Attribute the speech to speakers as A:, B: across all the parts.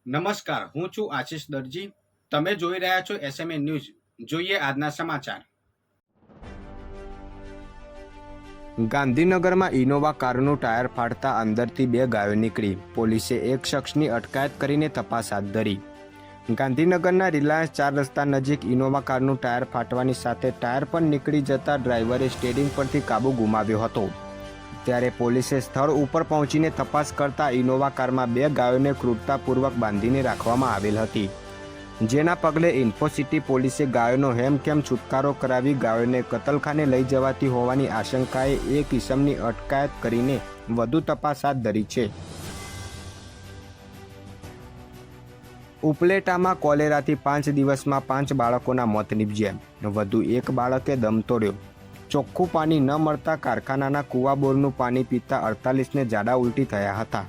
A: નમસ્કાર, હું છું આશિષ દરજી. તમે જોઈ રહ્યા છો એસએમએ ન્યૂઝ. જોઈએ આજના સમાચાર. ગાંધીનગરમાં ઇનોવા કારનું ટાયર ફાટતા અંદરથી 2 ગાયો નીકળી. પોલીસે એક શખ્સની અટકાયત કરીને તપાસ હાથ ધરી. ગાંધીનગરના રિલાયન્સ 4 રસ્તા નજીક ઇનોવા કારનું ટાયર ફાટવાની સાથે ટાયર પણ નીકળી જતા ડ્રાઈવરે સ્ટીયરિંગ પરથી કાબુ ગુમાવ્યો હતો. ત્યારે પોલીસે સ્થળ ઉપર પહોંચીને તપાસ કરતા ઇનોવા કારમાં 2 ગાયોને ક્રૂરતાપૂર્વક બાંધીને રાખવામાં આવેલ હતી. જેના પગલે ઇન્ફોસિટી પોલીસે ગાયોનો હેમખેમ છુટકારો કરાવી ગાયોને કતલખાને લઈ જવાતી હોવાની આશંકાએ એક ઇસમની અટકાયત કરીને વધુ તપાસ હાથ ધરી છે. ઉપલેટામાં કોલેરાથી 5 દિવસમાં 5 બાળકોના મોત નીપજ્યા. વધુ એક બાળકે દમ તોડ્યો. ચોખ્ખું પાણી ન મળતા કારખાનાના કૂવા બોરનું પાણી પીતા 48ને ઝાડા ઉલટી થયા હતા.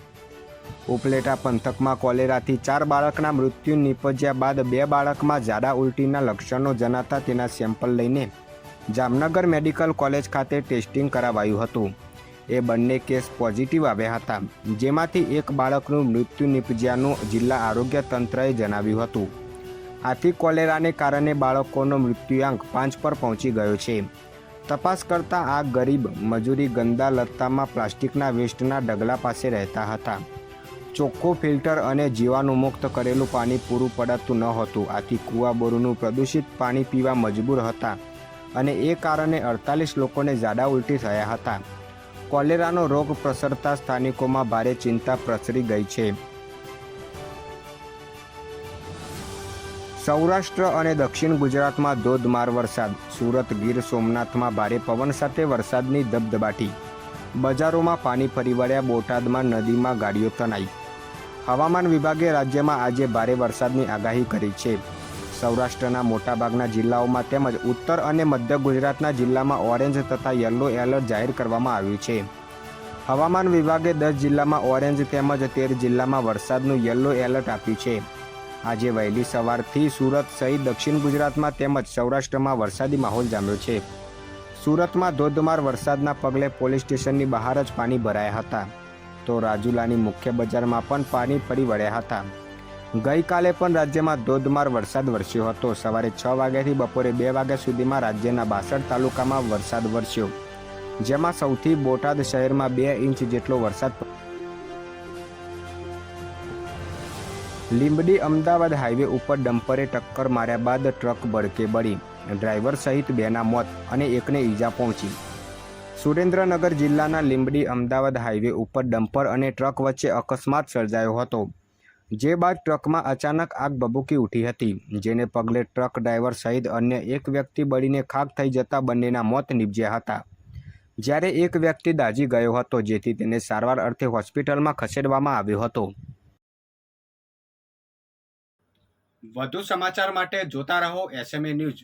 A: ઉપલેટા પંથકમાં કોલેરાથી 4 બાળકના મૃત્યુ નીપજ્યા બાદ 2 બાળકમાં ઝાડા ઉલટીના લક્ષણો જણાતા તેના સેમ્પલ લઈને જામનગર મેડિકલ કોલેજ ખાતે ટેસ્ટિંગ કરાવાયું હતું. એ બંને કેસ પોઝિટિવ આવ્યા હતા, જેમાંથી એક બાળકનું મૃત્યુ નીપજ્યાનું જિલ્લા આરોગ્ય તંત્રએ જણાવ્યું હતું. આથી કોલેરાને કારણે બાળકોનો મૃત્યુઆંક 5 પર પહોંચી ગયો છે. તપાસ કરતા આ ગરીબ મજૂરી ગંદા લત્તામાં પ્લાસ્ટિકના વેસ્ટના ડગલા પાસે રહેતા હતા. ચોખ્ખું ફિલ્ટર અને જીવાણુમુક્ત કરેલું પાણી પૂરું પડાતું ન હતું. આથી કૂવા બોરનું પ્રદૂષિત પાણી પીવા મજબૂર હતા અને એ કારણે 48 લોકોને ઝાડા ઉલટી થયા હતા. કોલેરાનો રોગ પ્રસરતા સ્થાનિકોમાં ભારે ચિંતા પ્રસરી ગઈ છે. સૌરાષ્ટ્ર અને દક્ષિણ ગુજરાતમાં ધોધમાર વરસાદ. સુરત, ગીર સોમનાથમાં ભારે પવન સાથે વરસાદની ધબધબાટી. બજારોમાં પાણી ફરી વળ્યા. બોટાદમાં નદીમાં ગાડીઓ તણાઈ. હવામાન વિભાગે રાજ્યમાં આજે ભારે વરસાદની આગાહી કરી છે. સૌરાષ્ટ્રના મોટાભાગના જિલ્લાઓમાં તેમજ ઉત્તર અને મધ્ય ગુજરાતના જિલ્લામાં ઓરેન્જ તથા યલો એલર્ટ જાહેર કરવામાં આવ્યું છે. હવામાન વિભાગે 10 જિલ્લામાં ઓરેન્જ તેમજ 13 જિલ્લામાં વરસાદનું યલો એલર્ટ આપ્યું છે. આજે વહેલી સવારથી સુરત સહિત દક્ષિણ ગુજરાતમાં તેમજ સૌરાષ્ટ્રમાં વરસાદી માહોલ જામ્યો છે. સુરતમાં ધોધમાર વરસાદના પગલે પોલીસ સ્ટેશનની બહાર જ પાણી ભરાયા હતા, તો રાજુલાની મુખ્ય બજારમાં પણ પાણી ફરી વળ્યા હતા. ગઈકાલે પણ રાજ્યમાં ધોધમાર વરસાદ વરસ્યો હતો. સવારે 6 વાગ્યાથી બપોરે 2 વાગ્યા સુધીમાં રાજ્યના 62 તાલુકામાં વરસાદ વરસ્યો, જેમાં સૌથી બોટાદ શહેરમાં 2 ઇંચ જેટલો વરસાદ. લીંબડી અમદાવાદ હાઈવે ઉપર ડમ્પરે ટક્કર માર્યા બાદ ટ્રક ભડકે બળી. ડ્રાઈવર સહિત 2ના મોત અને 1ને ઈજા પહોંચી. સુરેન્દ્રનગર જિલ્લાના લીંબડી અમદાવાદ હાઈવે ઉપર ડમ્પર અને ટ્રક વચ્ચે અકસ્માત સર્જાયો હતો, જે બાદ ટ્રકમાં અચાનક આગ ભભૂકી ઉઠી હતી, જેને પગલે ટ્રક ડ્રાઈવર સહિત અન્ય એક વ્યક્તિ બળીને ખાખ થઈ જતા બંનેના મોત નીપજ્યા હતા. જ્યારે એક વ્યક્તિ દાઝી ગયો હતો, જેથી તેને સારવાર અર્થે હોસ્પિટલમાં ખસેડવામાં આવ્યો હતો. વધુ સમાચાર માટે જોતા રહો એસએમએ ન્યૂઝ.